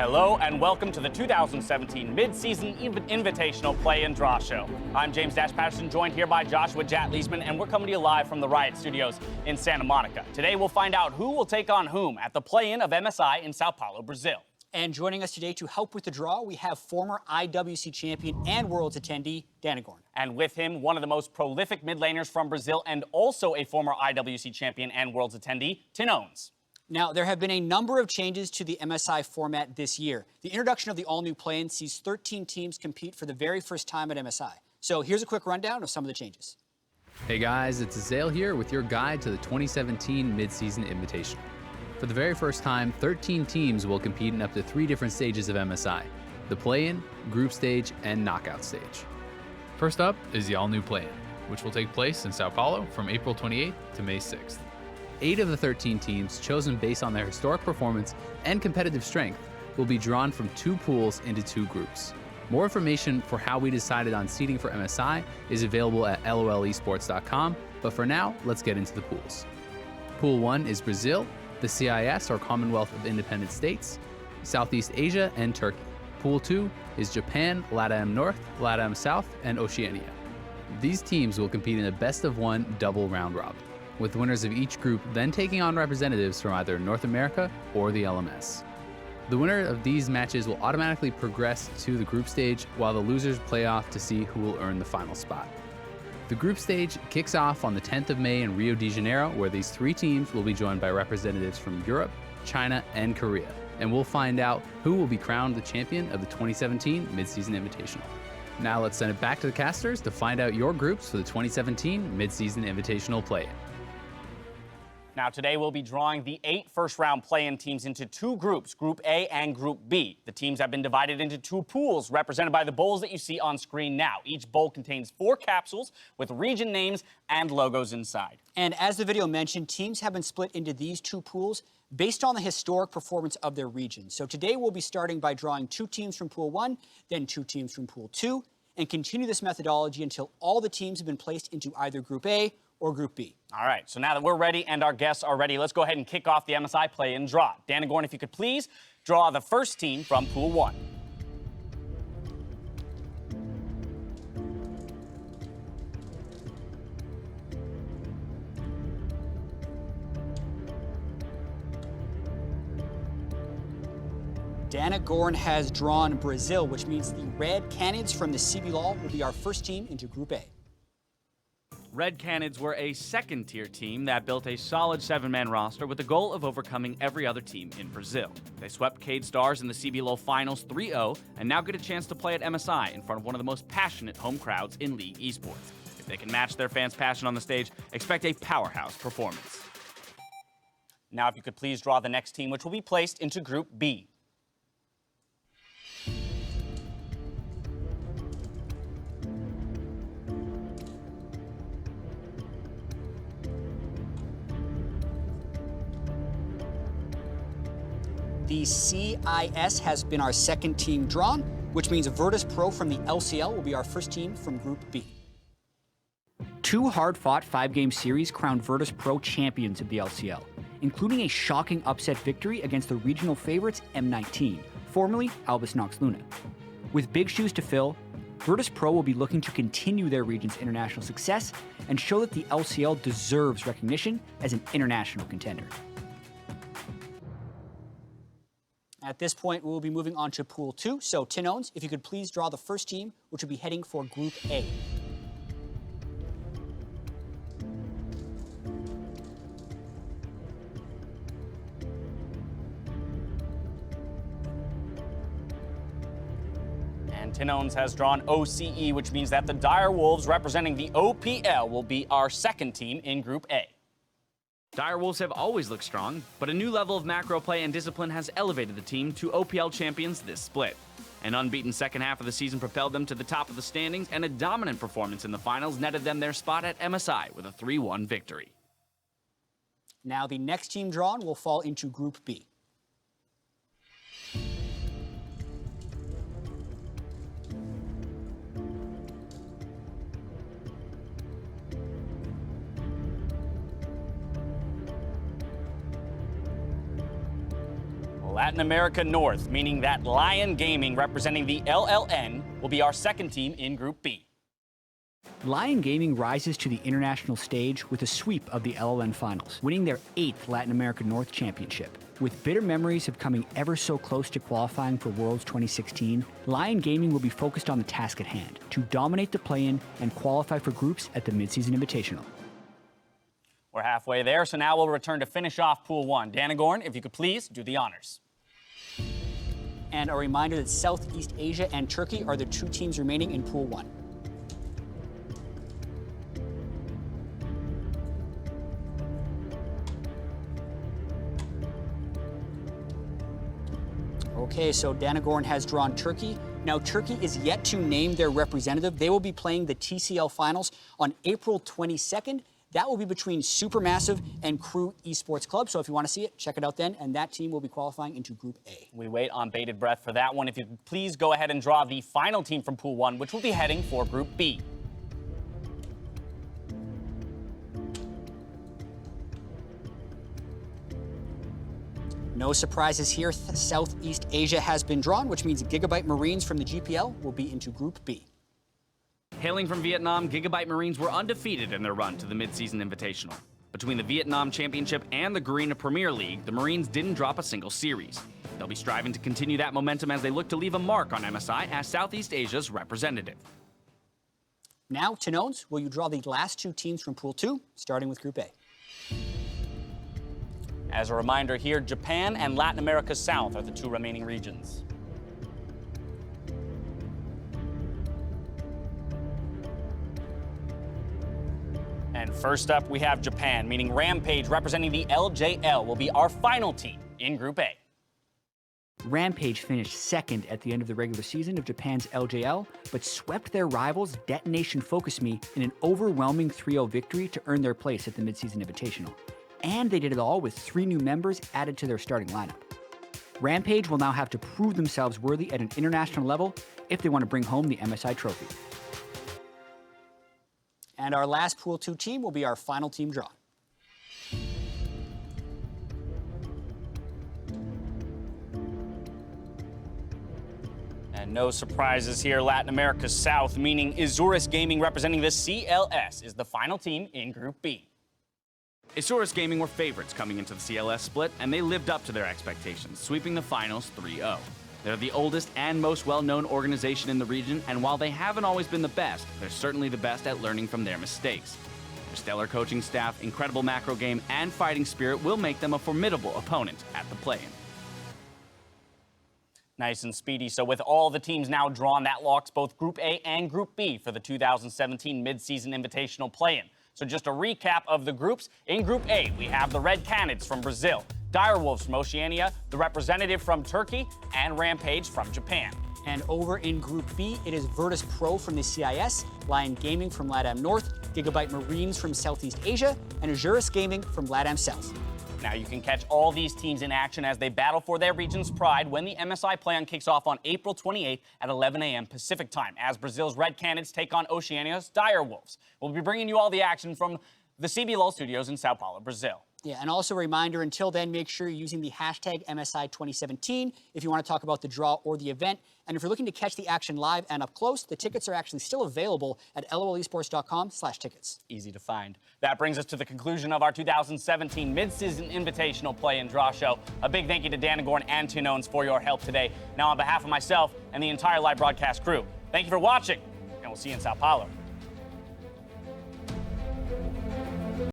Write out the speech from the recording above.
Hello and welcome to the 2017 Mid-Season Invitational Play and Draw Show. I'm James Dash Patterson, joined here by Joshua Jatt Leesman, and we're coming to you live from the Riot Studios in Santa Monica. Today we'll find out who will take on whom at the play-in of MSI in Sao Paulo, Brazil. And joining us today to help with the draw, we have former IWC champion and Worlds attendee, Danagorn. And with him, one of the most prolific mid laners from Brazil and also a former IWC champion and Worlds attendee, Tinones. Now, there have been a number of changes to the MSI format this year. The introduction of the all-new play-in sees 13 teams compete for the very first time at MSI. So here's a quick rundown of some of the changes. Hey guys, it's Azael here with your guide to the 2017 Mid-Season Invitational. For the very first time, 13 teams will compete in up to 3 different stages of MSI: the play-in, group stage, and knockout stage. First up is the all-new play-in, which will take place in Sao Paulo from April 28th to May 6th. 8 of the 13 teams, chosen based on their historic performance and competitive strength, will be drawn from 2 pools into 2 groups. More information for how we decided on seeding for MSI is available at lolesports.com, but for now, let's get into the pools. Pool 1 is Brazil, the CIS or Commonwealth of Independent States, Southeast Asia, and Turkey. Pool 2 is Japan, LATAM North, LATAM South, and Oceania. These teams will compete in a best-of-1 double round robin, with winners of each group then taking on representatives from either North America or the LMS. The winner of these matches will automatically progress to the group stage, while the losers play off to see who will earn the final spot. The group stage kicks off on the 10th of May in Rio de Janeiro, where these 3 teams will be joined by representatives from Europe, China, and Korea, and we'll find out who will be crowned the champion of the 2017 Mid-Season Invitational. Now let's send it back to the casters to find out your groups for the 2017 Mid-Season Invitational Play-In. Now, today we'll be drawing the 8 first-round play-in teams into 2 groups, Group A and Group B. The teams have been divided into 2 pools, represented by the bowls that you see on screen now. Each bowl contains 4 capsules with region names and logos inside. And as the video mentioned, teams have been split into these 2 pools based on the historic performance of their region. So today we'll be starting by drawing 2 teams from Pool 1, then 2 teams from Pool 2, and continue this methodology until all the teams have been placed into either Group A or Group B. All right, so now that we're ready and our guests are ready, let's go ahead and kick off the MSI play-in draw. Danagorn, if you could please draw the first team from Pool 1. Danagorn has drawn Brazil, which means the Red Canids from the CBLOL will be our first team into Group A. Red Canids were a second-tier team that built a solid 7-man roster with the goal of overcoming every other team in Brazil. They swept Cade Stars in the CBLOL Finals 3-0 and now get a chance to play at MSI in front of one of the most passionate home crowds in League esports. If they can match their fans' passion on the stage, expect a powerhouse performance. Now, if you could please draw the next team, which will be placed into Group B. The CIS has been our second team drawn, which means Virtus Pro from the LCL will be our first team from Group B. 2 hard-fought 5-game series crowned Virtus Pro champions of the LCL, including a shocking upset victory against the regional favorites M19, formerly Albus Nox Luna. With big shoes to fill, Virtus Pro will be looking to continue their region's international success and show that the LCL deserves recognition as an international contender. At this point, we'll be moving on to Pool 2. So, Tinones, if you could please draw the first team, which will be heading for Group A. And Tinones has drawn OCE, which means that the Dire Wolves, representing the OPL, will be our second team in Group A. Dire Wolves have always looked strong, but a new level of macro play and discipline has elevated the team to OPL champions this split. An unbeaten second half of the season propelled them to the top of the standings, and a dominant performance in the finals netted them their spot at MSI with a 3-1 victory. Now the next team drawn will fall into Group B. Latin America North, meaning that Lion Gaming, representing the LLN, will be our second team in Group B. Lion Gaming rises to the international stage with a sweep of the LLN finals, winning their 8th Latin America North championship. With bitter memories of coming ever so close to qualifying for Worlds 2016, Lion Gaming will be focused on the task at hand, to dominate the play-in and qualify for groups at the Mid-Season Invitational. We're halfway there, so now we'll return to finish off Pool 1. Danagorn, if you could please do the honors. And a reminder that Southeast Asia and Turkey are the 2 teams remaining in Pool 1. Okay, so Danagorn has drawn Turkey. Now, Turkey is yet to name their representative. They will be playing the TCL Finals on April 22nd. That will be between Supermassive and Crew Esports Club. So if you want to see it, check it out then. And that team will be qualifying into Group A. We wait on bated breath for that one. If you could please go ahead and draw the final team from Pool 1, which will be heading for Group B. No surprises here. Southeast Asia has been drawn, which means Gigabyte Marines from the GPL will be into Group B. Hailing from Vietnam, Gigabyte Marines were undefeated in their run to the Mid-Season Invitational. Between the Vietnam Championship and the Garena Premier League, the Marines didn't drop a single series. They'll be striving to continue that momentum as they look to leave a mark on MSI as Southeast Asia's representative. Now, Tanones, will you draw the last 2 teams from Pool 2, starting with Group A? As a reminder here, Japan and Latin America South are the 2 remaining regions. And first up, we have Japan, meaning Rampage, representing the LJL, will be our final team in Group A. Rampage finished 2nd at the end of the regular season of Japan's LJL, but swept their rivals Detonation Focus Me in an overwhelming 3-0 victory to earn their place at the Mid-Season Invitational. And they did it all with 3 new members added to their starting lineup. Rampage will now have to prove themselves worthy at an international level if they want to bring home the MSI trophy. And our last Pool 2 team will be our final team drawn. And no surprises here, Latin America South, meaning Azurus Gaming, representing the CLS, is the final team in Group B. Azurus Gaming were favorites coming into the CLS split, and they lived up to their expectations, sweeping the finals 3-0. They're the oldest and most well-known organization in the region, and while they haven't always been the best, they're certainly the best at learning from their mistakes. Their stellar coaching staff, incredible macro game, and fighting spirit will make them a formidable opponent at the play-in. Nice and speedy. So with all the teams now drawn, that locks both Group A and Group B for the 2017 Mid-Season Invitational play-in. So just a recap of the groups. In Group A, we have the Red Canids from Brazil, Direwolves from Oceania, the representative from Turkey, and Rampage from Japan. And over in Group B, it is Virtus Pro from the CIS, Lion Gaming from LATAM North, Gigabyte Marines from Southeast Asia, and Azurus Gaming from LATAM South. Now you can catch all these teams in action as they battle for their region's pride when the MSI play-on kicks off on April 28th at 11 a.m. Pacific time as Brazil's Red Canids take on Oceania's Direwolves. We'll be bringing you all the action from the CBLOL studios in Sao Paulo, Brazil. Yeah, and also a reminder, until then, make sure you're using the hashtag MSI2017 if you want to talk about the draw or the event. And if you're looking to catch the action live and up close, the tickets are actually still available at lolesports.com/tickets. Easy to find. That brings us to the conclusion of our 2017 Mid-Season Invitational Play and Draw Show. A big thank you to Danagorn and Tunones for your help today. Now, on behalf of myself and the entire live broadcast crew, thank you for watching, and we'll see you in Sao Paulo.